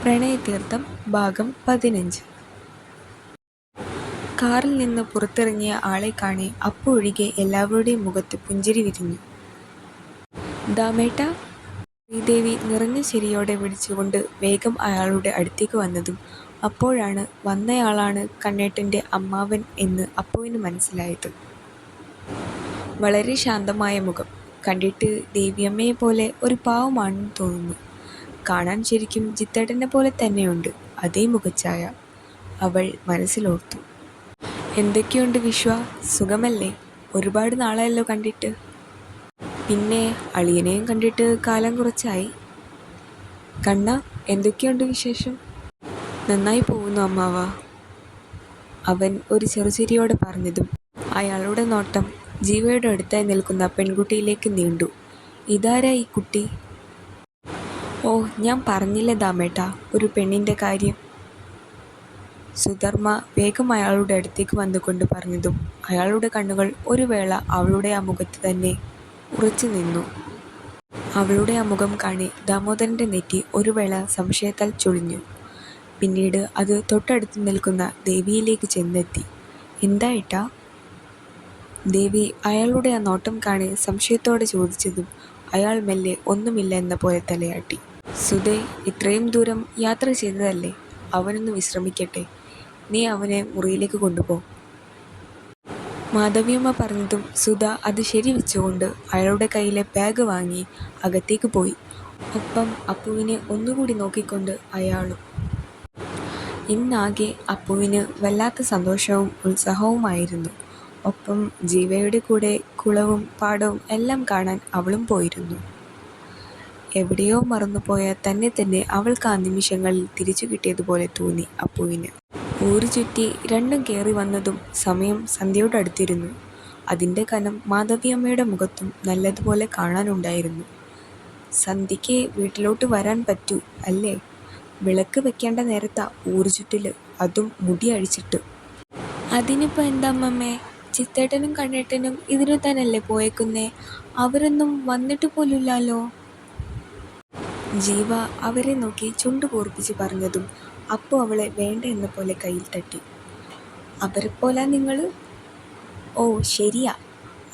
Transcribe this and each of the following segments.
പ്രണയതീർത്ഥം ഭാഗം 15. കാറിൽ നിന്ന് പുറത്തിറങ്ങിയ ആളെ കാണെ അപ്പു ഒഴികെ എല്ലാവരുടെയും മുഖത്ത് പുഞ്ചിരി വിരിഞ്ഞു. ദാമേട്ടാ, ശ്രീദേവി നിറഞ്ഞ ചിരിയോടെ വിളിച്ചുകൊണ്ട് വേഗം അയാളുടെ അടുത്തേക്ക് വന്നതും അപ്പോഴാണ് വന്നയാളാണ് കണ്ണേട്ടൻ്റെ അമ്മാവൻ എന്ന് അപ്പുവിന് മനസ്സിലായത്. വളരെ ശാന്തമായ മുഖം, കണ്ടിട്ട് ദേവിയമ്മയെപ്പോലെ ഒരു പാവമാണെന്ന് തോന്നുന്നു. കാണാൻ ശരിക്കും ജിത്തേട്ടനെ പോലെ തന്നെയുണ്ട് അതേ മുഖച്ഛായ, അവൾ മനസ്സിലോർത്തു. എന്തൊക്കെയുണ്ട് വിശ്വ, സുഖമല്ലേ? ഒരുപാട് നാളായല്ലോ കണ്ടിട്ട്. പിന്നെ അളിയനെയും കണ്ടിട്ട് കാലം കുറച്ചായി. കണ്ണ, എന്തൊക്കെയുണ്ട് വിശേഷം? നന്നായി പോകുന്നു അമ്മാവ, അവൻ ഒരു ചെറുചിരിയോടെ പറഞ്ഞതും അയാളുടെ നോട്ടം ജീവയുടെ അടുത്തായി നിൽക്കുന്ന പെൺകുട്ടിയിലേക്ക് നീണ്ടു. ഇതാരാ ഈ കുട്ടി? ഓ, ഞാൻ പറഞ്ഞില്ലേ ദാമേട്ടാ, ഒരു പെണ്ണിൻ്റെ കാര്യം. സുധർമ്മ വേഗം അയാളുടെ അടുത്തേക്ക് വന്നുകൊണ്ട് പറഞ്ഞതും അയാളുടെ കണ്ണുകൾ ഒരു വേള അവളുടെ ആ മുഖത്ത് തന്നെ ഉറച്ചു നിന്നു. അവളുടെ ആ മുഖം കാണി ദാമോദരൻ്റെ നെറ്റി ഒരു വേള സംശയത്താൽ ചൊളിഞ്ഞു. പിന്നീട് അത് തൊട്ടടുത്ത് നിൽക്കുന്ന ദേവിയിലേക്ക് ചെന്നെത്തി. എന്താ ഏട്ടാ? ദേവി അയാളുടെ ആ നോട്ടം കാണി സംശയത്തോടെ ചോദിച്ചതും അയാൾ മെല്ലെ ഒന്നുമില്ല എന്ന പോലെ തലയാട്ടി. സുധേ, ഇത്രയും ദൂരം യാത്ര ചെയ്തതല്ലേ, അവനൊന്ന് വിശ്രമിക്കട്ടെ. നീ അവനെ മുറിയിലേക്ക് കൊണ്ടുപോ. മാധവിയമ്മ പറഞ്ഞതും സുധ അത് ശരിവെച്ചുകൊണ്ട് അയാളുടെ കയ്യിലെ ബാഗ് വാങ്ങി അകത്തേക്ക് പോയി. ഒപ്പം അപ്പുവിനെ ഒന്നുകൂടി നോക്കിക്കൊണ്ട് അയാളും. ഇന്നാകെ അപ്പുവിന് വല്ലാത്ത സന്തോഷവും ഉത്സാഹവുമായിരുന്നു. ഒപ്പം ജീവയുടെ കൂടെ കുളവും പാടവും എല്ലാം കാണാൻ അവളും പോയിരുന്നു. എവിടെയോ മറന്നുപോയ തന്നെ അവൾക്ക് ആ നിമിഷങ്ങളിൽ തിരിച്ചു കിട്ടിയതുപോലെ തോന്നി അപ്പുവിന്. ഊരു ചുറ്റി രണ്ടും കയറി വന്നതും സമയം സന്ധ്യയോടടുത്തിരുന്നു. അതിൻ്റെ കനം മാധവിയമ്മയുടെ മുഖത്തും നല്ലതുപോലെ കാണാനുണ്ടായിരുന്നു. സന്ധ്യയ്ക്ക് വീട്ടിലോട്ട് വരാൻ പറ്റൂ അല്ലേ? വിളക്ക് വെക്കേണ്ട നേരത്താ ഊരു ചുറ്റില്, അതും മുടി അഴിച്ചിട്ട്. അതിനിപ്പോൾ എന്താ അമ്മമ്മേ, ചിത്തേട്ടനും കണ്ണേട്ടനും ഇതിനു തന്നെയല്ലേ പോയേക്കുന്നേ, അവരൊന്നും വന്നിട്ട് പോലുമില്ലല്ലോ. ജീവ അവരെ നോക്കി ചുണ്ടു കൂർപ്പിച്ച് പറഞ്ഞതും അപ്പു അവളെ വേണ്ട എന്ന പോലെ കയ്യിൽ തട്ടി. അവരെപ്പോലാ നിങ്ങൾ? ഓ ശരിയാ,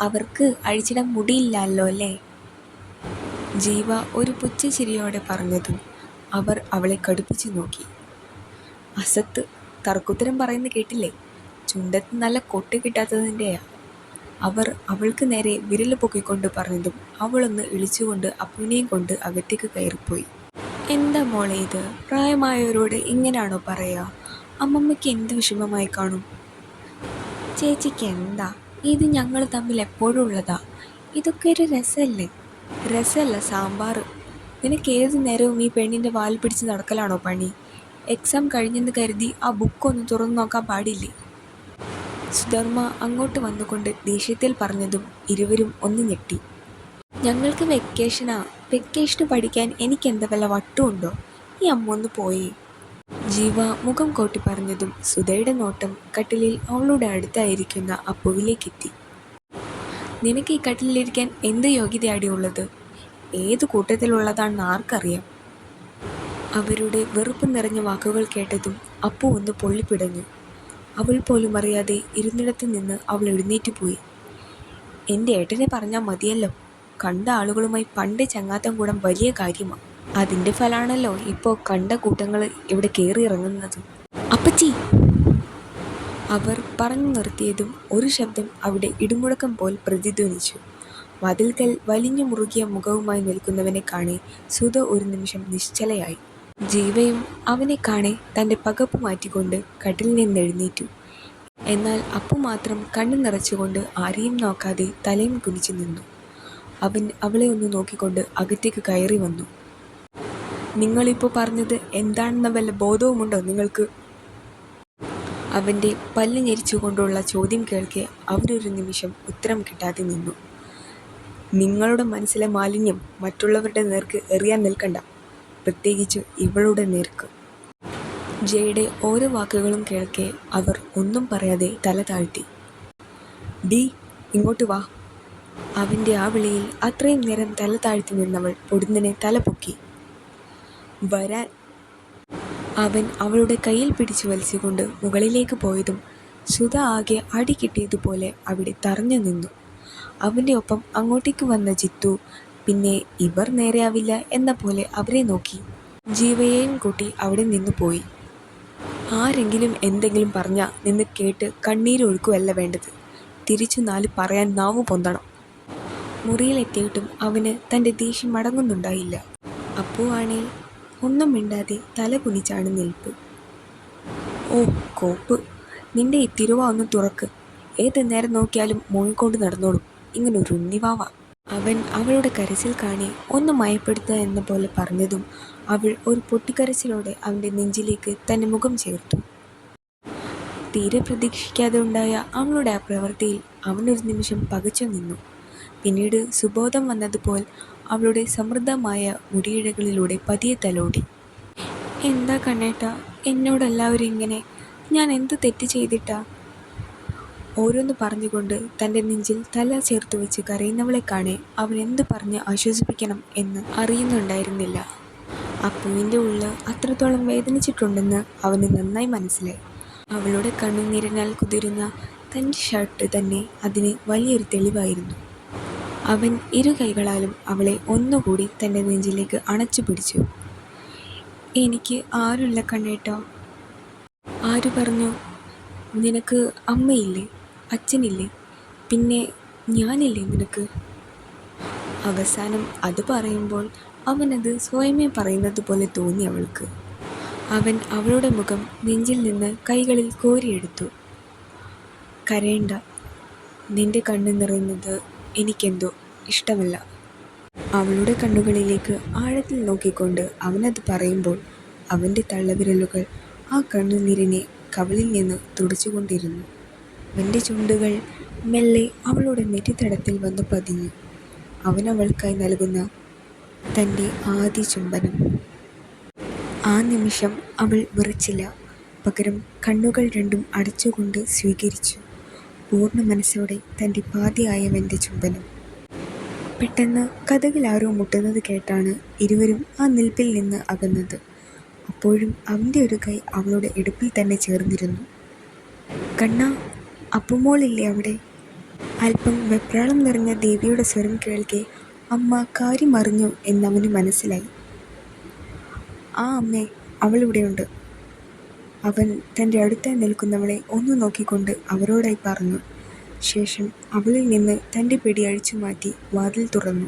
അവർക്ക് അഴിച്ചിടാൻ മുടിയില്ലല്ലോ അല്ലേ? ജീവ ഒരു പുച്ഛച്ചിരിയോടെ പറഞ്ഞതും അവർ അവളെ കടുപ്പിച്ചു നോക്കി. അസത്ത്, തർക്കുത്തരം പറയുന്ന കേട്ടില്ലേ? ചുണ്ടത്ത് നല്ല കൊട്ട് കിട്ടാത്തതിൻ്റെയാ. അവർ അവൾക്ക് നേരെ വിരൽ പൊക്കിക്കൊണ്ട് പറഞ്ഞതും അവളൊന്ന് ഇളിച്ചുകൊണ്ട് അപ്പുവിനെയും കൊണ്ട് അകത്തേക്ക് കയറിപ്പോയി. എന്താ മോളെ ഇത്, പ്രായമായവരോട് ഇങ്ങനെയാണോ പറയുക? അമ്മമ്മയ്ക്ക് എന്ത് വിഷമമായി കാണും? ചേച്ചിക്ക് എന്താ, ഇത് ഞങ്ങൾ തമ്മിൽ എപ്പോഴും ഉള്ളതാ. ഇതൊക്കെ ഒരു രസമല്ലേ? രസമല്ല സാമ്പാർ. നിനക്ക് ഏത് നേരവും ഈ പെണ്ണിൻ്റെ വാൽ പിടിച്ച് നടക്കലാണോ പണി? എക്സാം കഴിഞ്ഞെന്ന് കരുതി ആ ബുക്കൊന്ന് തുറന്നു നോക്കാൻ പാടില്ലേ? സുധർമ്മ അങ്ങോട്ട് വന്നുകൊണ്ട് ദേഷ്യത്തിൽ പറഞ്ഞതും ഇരുവരും ഒന്ന് ഞെട്ടി. ഞങ്ങൾക്ക് വെക്കേഷനാ, വെക്കേഷന് പഠിക്കാൻ എനിക്കെന്താ വല്ല വട്ടുമുണ്ടോ? ഈ അമ്മ ഒന്ന് പോയേ. ജീവ മുഖം കോട്ടി പറഞ്ഞതും സുധയുടെ നോട്ടം കട്ടിലിൽ അവളുടെ അടുത്തായിരിക്കുന്ന അപ്പുവിലേക്കെത്തി. നിനക്ക് ഈ കട്ടിലിരിക്കാൻ എന്ത് യോഗ്യതയാടി ഉള്ളത്? ഏത് കൂട്ടത്തിലുള്ളതാണെന്ന് ആർക്കറിയാം? അവരുടെ വെറുപ്പ് നിറഞ്ഞ വാക്കുകൾ കേട്ടതും അപ്പു ഒന്ന് പൊള്ളിപ്പിടഞ്ഞു. അവൾ പോലും അറിയാതെ ഇരുന്നിടത്ത് നിന്ന് അവൾ എഴുന്നേറ്റ് പോയി. എൻ്റെ ഏട്ടനെ പറഞ്ഞാൽ മതിയല്ലോ, കണ്ട ആളുകളുമായി പണ്ട് ചങ്ങാത്തം കൂടാൻ വലിയ കാര്യമാണ്. അതിൻ്റെ ഫലമാണല്ലോ ഇപ്പോൾ കണ്ട കൂട്ടങ്ങൾ ഇവിടെ കയറി ഇറങ്ങുന്നത്. അപ്പച്ചി! അവർ പറഞ്ഞു നിർത്തിയതും ഒരു ശബ്ദം അവിടെ ഇടിമുഴക്കം പോൽ പ്രതിധ്വനിച്ചു. വാതിൽക്കൽ വലിഞ്ഞു മുറുകിയ മുഖവുമായി നിൽക്കുന്നവനെ കാണെ സുധ ഒരു നിമിഷം നിശ്ചലയായി. ജീവയും അവനെ കാണെ തൻ്റെ പകപ്പ് മാറ്റിക്കൊണ്ട് കട്ടിൽ നിന്ന് എഴുന്നേറ്റു. എന്നാൽ അപ്പു മാത്രം കണ്ണു നിറച്ചുകൊണ്ട് ആരെയും നോക്കാതെ തലയും കുനിച്ചു നിന്നു. അവൻ അവളെ ഒന്ന് നോക്കിക്കൊണ്ട് അകത്തേക്ക് കയറി വന്നു. നിങ്ങളിപ്പോൾ പറഞ്ഞത് എന്താണെന്ന വല്ല ബോധവുമുണ്ടോ നിങ്ങൾക്ക്? അവൻ്റെ പല്ല് ഞെരിച്ചുകൊണ്ടുള്ള ചോദ്യം കേൾക്കെ അവരൊരു നിമിഷം ഉത്തരം കിട്ടാതെ നിന്നു. നിങ്ങളുടെ മനസ്സിലെ മാലിന്യം മറ്റുള്ളവരുടെ നേർക്ക് എറിയാൻ നിൽക്കണ്ട, പ്രത്യേകിച്ച് ഇവളുടെ നേർക്ക്. ജയുടെ ഓരോ വാക്കുകളും കേൾക്കെ അവർ ഒന്നും പറയാതെ തല താഴ്ത്തി. ഡി, ഇങ്ങോട്ട് വാ. അവൻ്റെ ആ വിളിയിൽ അത്രയും നേരം തല താഴ്ത്തി നിന്നവൾ പൊടുന്നനെ തല പൊക്കി. വരാൻ. അവൻ അവളുടെ കയ്യിൽ പിടിച്ചു വലിച്ചുകൊണ്ട് മുകളിലേക്ക് പോയതും സുധ ആകെ അടി കിട്ടിയതുപോലെ അവിടെ തറഞ്ഞു നിന്നു. അവൻ്റെ ഒപ്പം അങ്ങോട്ടേക്ക് വന്ന ജിത്തു പിന്നെ ഇവർ നേരെയാവില്ല എന്ന പോലെ അവരെ നോക്കി ജീവയെയും കൂട്ടി അവിടെ നിന്ന് പോയി. ആരെങ്കിലും എന്തെങ്കിലും പറഞ്ഞാൽ നിന്ന് കേട്ട് കണ്ണീരൊഴുക്കുവല്ല വേണ്ടത്, തിരിച്ചു 4 പറയാൻ നാവു പൊന്തണം. മുറിയിലെത്തിയിട്ടും അവന് തൻ്റെ ദേഷ്യം മടങ്ങുന്നുണ്ടായില്ല. അപ്പു ആണേൽ ഒന്നും മിണ്ടാതെ തല കുനിച്ചാണ് നിൽപ്പ്. ഓ കോപ്പ്, നിന്റെ ഈ തിരുവ ഒന്ന് തുറക്ക്, ഏത് നേരം നോക്കിയാലും മോങ്ങിക്കൊണ്ട് നടന്നോളും ഇങ്ങനൊരു ഉണ്ണിവാവ. അവൻ അവളുടെ കരച്ചിൽ കാണി ഒന്ന് മയപ്പെടുത്തുക എന്ന പോലെ പറഞ്ഞതും അവൾ ഒരു പൊട്ടിക്കരച്ചിലോടെ അവൻ്റെ നെഞ്ചിലേക്ക് തൻ്റെ മുഖം ചേർത്തു. തീരെ പ്രതീക്ഷിക്കാതെ ഉണ്ടായ അവളുടെ ആ പ്രവൃത്തിയിൽ അവനൊരു നിമിഷം പകച്ചു നിന്നു. പിന്നീട് സുബോധം വന്നതുപോൽ അവളുടെ സമൃദ്ധമായ മുടിയിഴകളിലൂടെ പതിയെ തലോടി. എന്താ കണ്ണേട്ടാ എന്നോടെല്ലാവരും ഇങ്ങനെ? ഞാൻ എന്ത് തെറ്റ് ചെയ്തിട്ടാ? ഓരോന്ന് പറഞ്ഞുകൊണ്ട് തൻ്റെ നെഞ്ചിൽ തല ചേർത്ത് വെച്ച് കരയുന്നവളെ കാണെ അവൻ എന്ത് പറഞ്ഞ് ആശ്വസിപ്പിക്കണം എന്ന് അറിയുന്നുണ്ടായിരുന്നില്ല. അപ്പുവിൻ്റെ ഉള്ളിൽ അത്രത്തോളം വേദനിച്ചിട്ടുണ്ടെന്ന് അവന് നന്നായി മനസ്സിലായി. അവളുടെ കണ്ണുനീരിനാൽ കുതിരുന്ന തൻ്റെ ഷർട്ട് തന്നെ അതിന് വലിയൊരു തെളിവായിരുന്നു. അവൻ ഇരു കൈകളാലും അവളെ ഒന്നുകൂടി തൻ്റെ നെഞ്ചിലേക്ക് അണച്ചു പിടിച്ചു. എനിക്ക് ആരുമില്ല കണ്ണേട്ടാ. ആര് പറഞ്ഞു? നിനക്ക് അമ്മയില്ലേ, അച്ഛനില്ലേ, പിന്നെ ഞാനില്ലേ നിനക്ക്? അവസാനം അത് പറയുമ്പോൾ അവനത് സ്വയമേ പറയുന്നത് പോലെ തോന്നി അവൾക്ക്. അവൻ അവളുടെ മുഖം നെഞ്ചിൽ നിന്ന് കൈകളിൽ കോരിയെടുത്തു. കരയണ്ട, നിന്റെ കണ്ണ് നിറയുന്നത് എനിക്കെന്തോ ഇഷ്ടമല്ല. അവളുടെ കണ്ണുകളിലേക്ക് ആഴത്തിൽ നോക്കിക്കൊണ്ട് അവനത് പറയുമ്പോൾ അവൻ്റെ തള്ളവിരലുകൾ ആ കണ്ണുനീരിനെ കവിളിൽ നിന്ന് തുടച്ചുകൊണ്ടിരുന്നു. അവൻ്റെ ചുണ്ടുകൾ മെല്ലെ അവളുടെ നെറ്റിത്തടത്തിൽ വന്ന് പതിഞ്ഞു. അവനവൾക്കായി നൽകുന്ന തൻ്റെ ആദ്യ ചുംബനം. ആ നിമിഷം അവൾ വിറച്ചില്ല, പകരം കണ്ണുകൾ രണ്ടും അടച്ചുകൊണ്ട് സ്വീകരിച്ചു പൂർണ്ണ മനസ്സോടെ തൻ്റെ പാതിയായവൻ്റെ ചുംബനം. പെട്ടെന്ന് കതകിൽ ആരോ മുട്ടുന്നത് കേട്ടാണ് ഇരുവരും ആ നിൽപ്പിൽ നിന്ന് അകന്നത്. അപ്പോഴും അവൻ്റെ ഒരു കൈ അവളുടെ ഇടുപ്പിൽ തന്നെ ചേർന്നിരുന്നു. കണ്ണാ, അപ്പുമോളില്ലേ അവിടെ? അല്പം വെപ്രാളം നിറഞ്ഞ ദേവിയുടെ സ്വരം കേൾക്കെ അമ്മ കാര്യം അറിഞ്ഞു എന്നവന് മനസ്സിലായി. ആ അമ്മേ, അവളിവിടെയുണ്ട്. അവൻ തൻ്റെ അടുത്തായി നിൽക്കുന്നവളെ ഒന്ന് നോക്കിക്കൊണ്ട് അവരോടായി പറഞ്ഞു. ശേഷം അവളിൽ നിന്ന് തൻ്റെ പിടി അഴിച്ചു മാറ്റി വാതിൽ തുറന്നു.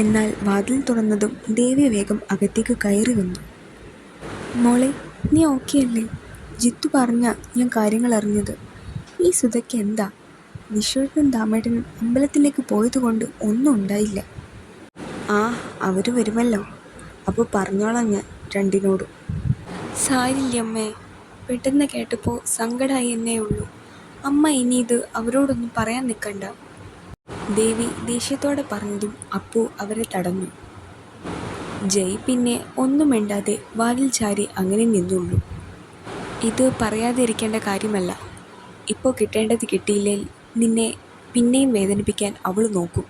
എന്നാൽ വാതിൽ തുറന്നതും ദേവി വേഗം അകത്തേക്ക് കയറി വന്നു. മോളെ, നീ ഓക്കെ അല്ലേ? ജിത്തു പറഞ്ഞ ഞാൻ കാര്യങ്ങൾ അറിഞ്ഞത്. ഈ സുധയ്ക്ക് എന്താ? വിശ്വനും ദാമേട്ടനും അമ്പലത്തിലേക്ക് പോയതുകൊണ്ട് ഒന്നും ഉണ്ടായില്ല. ആ, അവർ വരുമല്ലോ, അപ്പോൾ പറഞ്ഞോളാം ഞാൻ രണ്ടിനോടും. സാരില്ലമ്മേ, പെട്ടെന്ന് കേട്ടപ്പോൾ സങ്കടമായി എന്നേ ഉള്ളൂ. അമ്മ ഇനി ഇത് അവരോടൊന്നും പറയാൻ നിൽക്കണ്ട. ദേവി ദേഷ്യത്തോടെ പറഞ്ഞതും അപ്പു അവരെ തടഞ്ഞു. ജയ് പിന്നെ ഒന്നും മിണ്ടാതെ വാതിൽ ചാരി അങ്ങനെ നിന്നുള്ളൂ. ഇത് പറയാതെ ഇരിക്കേണ്ട കാര്യമല്ല. ഇപ്പോൾ കിട്ടേണ്ടത് കിട്ടിയില്ലേ നിന്നെ പിന്നെയും വേദനിപ്പിക്കാൻ അവൾ നോക്കും.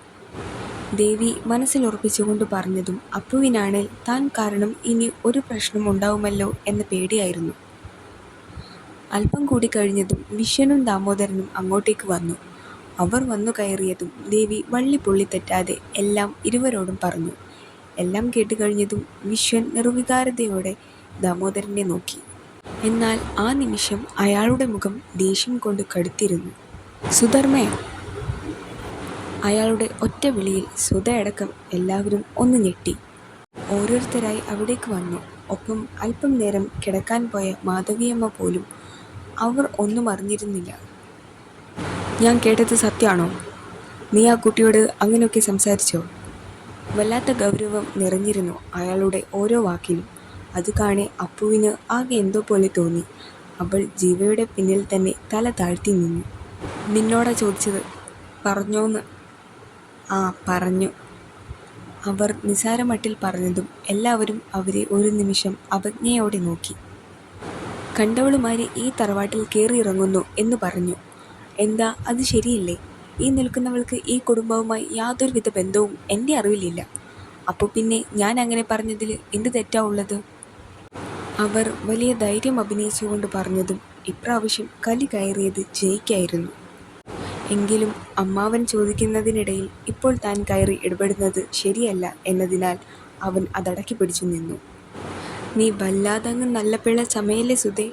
ദേവി മനസ്സിലുറപ്പിച്ചുകൊണ്ട് പറഞ്ഞതും അപ്പുവിനാണേൽ താൻ കാരണം ഇനി ഒരു പ്രശ്നം ഉണ്ടാവുമല്ലോ എന്ന പേടിയായിരുന്നു. അല്പം കൂടി കഴിഞ്ഞതും വിശ്വനും ദാമോദരനും അങ്ങോട്ടേക്ക് വന്നു. അവർ വന്നു കയറിയതും ദേവി വള്ളി പൊള്ളി തെറ്റാതെ എല്ലാം ഇരുവരോടും പറഞ്ഞു. എല്ലാം കേട്ട് കഴിഞ്ഞതും വിശ്വൻ നിർവികാരതയോടെ ദാമോദരനെ നോക്കി. എന്നാൽ ആ നിമിഷം അയാളുടെ മുഖം ദേഷ്യം കൊണ്ട് കടുത്തിരുന്നു. സുധർമ്മേ! അയാളുടെ ഒറ്റ വിളിയിൽ സുധയടക്കം എല്ലാവരും ഒന്ന് ഞെട്ടി. ഓരോരുത്തരായി അവിടേക്ക് വന്നു. ഒപ്പം അല്പം നേരം കിടക്കാൻ പോയ മാധവിയമ്മ പോലും. അവർ ഒന്നും അറിഞ്ഞിരുന്നില്ല. ഞാൻ കേട്ടത് സത്യമാണോ? നീ ആ കുട്ടിയോട് അങ്ങനെയൊക്കെ സംസാരിച്ചോ? വല്ലാത്ത ഗൗരവം നിറഞ്ഞിരുന്നു അയാളുടെ ഓരോ വാക്കിലും. അത് കാണെ അപ്പുവിന് ആകെ എന്തോ പോലെ തോന്നി. അവൾ ജീവയുടെ പിന്നിൽ തന്നെ തല താഴ്ത്തി നിന്നു. നിന്നോടാ ചോദിച്ചത്, പറഞ്ഞോന്ന്? ആ, പറഞ്ഞു. അവർ നിസാരമട്ടിൽ പറഞ്ഞതും എല്ലാവരും അവരെ ഒരു നിമിഷം അവജ്ഞയോടെ നോക്കി. കണ്ടവളുമാരി ഈ തറവാട്ടിൽ കയറിയിറങ്ങുന്നു എന്ന് പറഞ്ഞു. എന്താ അത് ശരിയല്ലേ? ഈ നിൽക്കുന്നവൾക്ക് ഈ കുടുംബവുമായി യാതൊരുവിധ ബന്ധവും എൻ്റെ അറിവിലില്ല. അപ്പോൾ പിന്നെ ഞാൻ അങ്ങനെ പറഞ്ഞതിൽ എന്ത് തെറ്റാ ഉള്ളത്? അവർ വലിയ ധൈര്യം അഭിനയിച്ചുകൊണ്ട് പറഞ്ഞതും ഇപ്രാവശ്യം കലി കയറിയത് ജയ്ക്കായിരുന്നു. എങ്കിലും അമ്മാവൻ ചോദിക്കുന്നതിനിടയിൽ ഇപ്പോൾ താൻ കയറി ഇടപെടുന്നത് ശരിയല്ല എന്നതിനാൽ അവൻ അതടക്കി പിടിച്ചു നിന്നു. "നീ വല്ലാതങ്ങ് നല്ല പിള്ള ചമയല്ലേ സുധേ.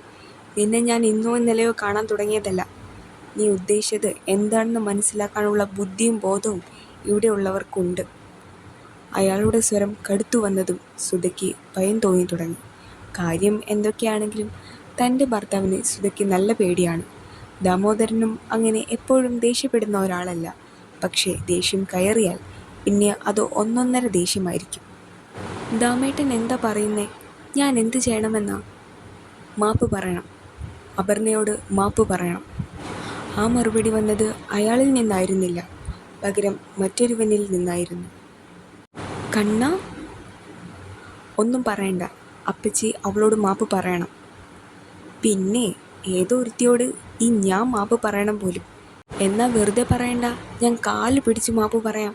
നിന്നെ ഞാൻ ഇന്നോ ഇന്നലെയോ കാണാൻ തുടങ്ങിയതല്ല. നീ ഉദ്ദേശിച്ചത് എന്താണെന്ന് മനസ്സിലാക്കാനുള്ള ബുദ്ധിയും ബോധവും ഇവിടെയുള്ളവർക്കുണ്ട്." അയാളുടെ സ്വരം കടുത്തു വന്നതും സുധയ്ക്ക് ഭയം തോന്നി തുടങ്ങി. കാര്യം എന്തൊക്കെയാണെങ്കിലും തൻ്റെ ഭർത്താവിന് സുധയ്ക്ക് നല്ല പേടിയാണ്. ദാമോദരനും അങ്ങനെ എപ്പോഴും ദേഷ്യപ്പെടുന്ന ഒരാളല്ല. പക്ഷേ ദേഷ്യം കയറിയാൽ പിന്നെ അത് ഒന്നൊന്നര ദേഷ്യമായിരിക്കും. "ദാമേട്ടൻ എന്താ പറയുന്നേ? ഞാൻ എന്ത് ചെയ്യണമെന്നാ?" "മാപ്പ് പറയണം. അപർണയോട് മാപ്പ് പറയണം." ആ മറുപടി വന്നത് അയാളിൽ നിന്നായിരുന്നില്ല, പകരം മറ്റൊരുവനിൽ നിന്നായിരുന്നു. "കണ്ണാ, ഒന്നും പറയണ്ട. അപ്പച്ചി അവളോട് മാപ്പ് പറയണം." "പിന്നെ ഏതോ ഒരുത്തിയോട് ഈ ഞാൻ മാപ്പ് പറയണം പോലും." "എന്നാ വെറുതെ പറയണ്ട, ഞാൻ കാല് പിടിച്ച് മാപ്പ് പറയാം."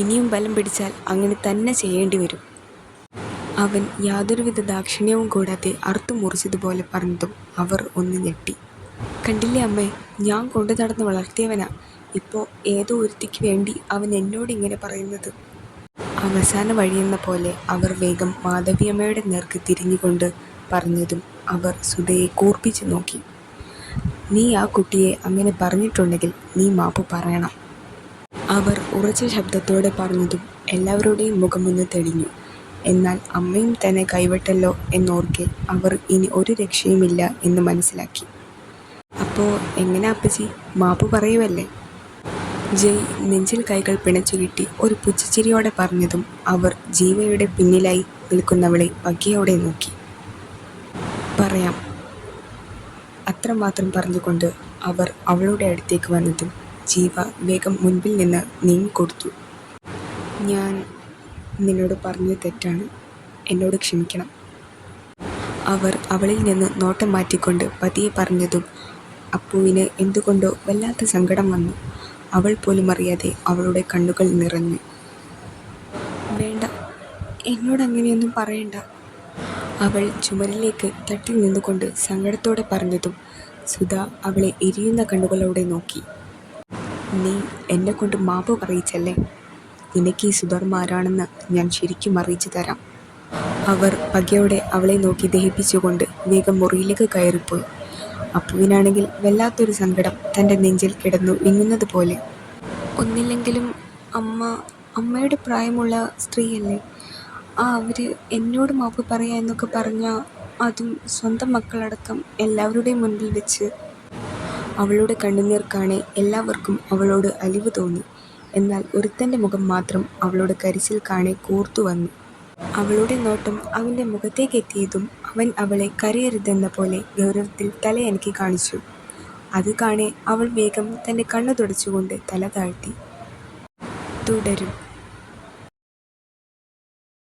"ഇനിയും ബലം പിടിച്ചാൽ അങ്ങനെ തന്നെ ചെയ്യേണ്ടി വരും." അവൻ യാതൊരുവിധ ദാക്ഷിണ്യവും കൂടാതെ അറുത്തു മുറിച്ചതുപോലെ പറഞ്ഞതും അവർ ഒന്ന് ഞെട്ടി. "കണ്ടില്ലേ അമ്മേ, ഞാൻ കൊണ്ടു നടന്ന് വളർത്തിയവനാ. ഇപ്പോൾ ഏതോ ഒരുത്തിക്ക് വേണ്ടി അവൻ എന്നോട് ഇങ്ങനെ പറയുന്നത്." അവസാന വഴിയെന്ന പോലെ അവർ വേഗം മാധവിയമ്മയുടെ നേർക്ക് തിരിഞ്ഞുകൊണ്ട് പറഞ്ഞതും അവർ സുധയെ കൂർപ്പിച്ചു നോക്കി. "നീ ആ കുട്ടിയെ അങ്ങനെ പറഞ്ഞിട്ടുണ്ടെങ്കിൽ നീ മാപ്പ് പറയണം." അവർ ഉറച്ച ശബ്ദത്തോടെ പറഞ്ഞതും എല്ലാവരുടെയും മുഖമൊന്ന് തെളിഞ്ഞു. എന്നാൽ അമ്മയും തന്നെ കൈവിട്ടല്ലോ എന്നോർക്കെ അവർ ഇനി ഒരു രക്ഷയുമില്ല എന്ന് മനസ്സിലാക്കി. "അപ്പോൾ എങ്ങനെ അപ്പച്ചി, മാപ്പ് പറയുവല്ലേ?" ജയ് നെഞ്ചിൽ കൈകൾ പിണച്ചുകെട്ടി ഒരു പുച്ഛച്ചിരിയോടെ പറഞ്ഞതും അവർ ജീവയുടെ പിന്നിലായി നിൽക്കുന്നവളെ പകയോടെ നോക്കി. "പറയാം." അത്രമാത്രം പറഞ്ഞുകൊണ്ട് അവർ അവളുടെ അടുത്തേക്ക് വന്നതും ജീവ വേഗം മുൻപിൽ നിന്ന് നീങ്ങിക്കൊടുത്തു. "ഞാൻ നിന്നോട് പറഞ്ഞത് തെറ്റാണ്. എന്നോട് ക്ഷമിക്കണം." അവർ അവളിൽ നിന്ന് നോട്ടം മാറ്റിക്കൊണ്ട് പതിയെ പറഞ്ഞതും അപ്പുവിന് എന്തുകൊണ്ടോ വല്ലാത്ത സങ്കടം വന്നു. അവൾ പോലും അറിയാതെ അവളുടെ കണ്ണുകൾ നിറഞ്ഞു. "വേണ്ട, എന്നോട് അങ്ങനെയൊന്നും പറയണ്ട." അവൾ ചുമരിലേക്ക് തട്ടി നിന്നുകൊണ്ട് സങ്കടത്തോടെ പറഞ്ഞതും സുധ അവളെ എരിയുന്ന കണ്ണുകളോടെ നോക്കി. "നീ എന്നെ കൊണ്ട് മാപ്പ് പറയിച്ചല്ലേ? നിനക്ക് ഈ സുധർമ്മ ആരാണെന്ന് ഞാൻ ശരിക്കും അറിയിച്ചു തരാം." അവർ പകയോടെ അവളെ നോക്കി ദഹിപ്പിച്ചുകൊണ്ട് വേഗം മുറിയിലേക്ക് കയറിപ്പോയി. അപ്പുവിനാണെങ്കിൽ വല്ലാത്തൊരു സങ്കടം തൻ്റെ നെഞ്ചിൽ കിടന്നു വിങ്ങുന്നത് പോലെ. "ഒന്നില്ലെങ്കിലും അമ്മയുടെ പ്രായമുള്ള സ്ത്രീയല്ലേ? അവർ എന്നോട് മാപ്പ് പറയാ എന്നൊക്കെ പറഞ്ഞാൽ, അതും സ്വന്തം മക്കളടക്കം എല്ലാവരുടെയും മുൻപിൽ വെച്ച്." അവളുടെ കണ്ണുനീർ കാണെ എല്ലാവർക്കും അവളോട് അലിവ് തോന്നി. എന്നാൽ ഒരുത്തൻ്റെ മുഖം മാത്രം അവളുടെ കരച്ചിൽ കാണെ കൂർത്തു വന്നു. അവളുടെ നോട്ടം അവൻ്റെ മുഖത്തേക്ക് എത്തിയതും അവൻ അവളെ കരയരുതെന്ന പോലെ ഗൗരവത്തിൽ തലയനക്കി കാണിച്ചു. അത് കാണെ അവൾ വേഗം തൻ്റെ കണ്ണു തുടച്ചുകൊണ്ട് തല താഴ്ത്തി. തുടരും.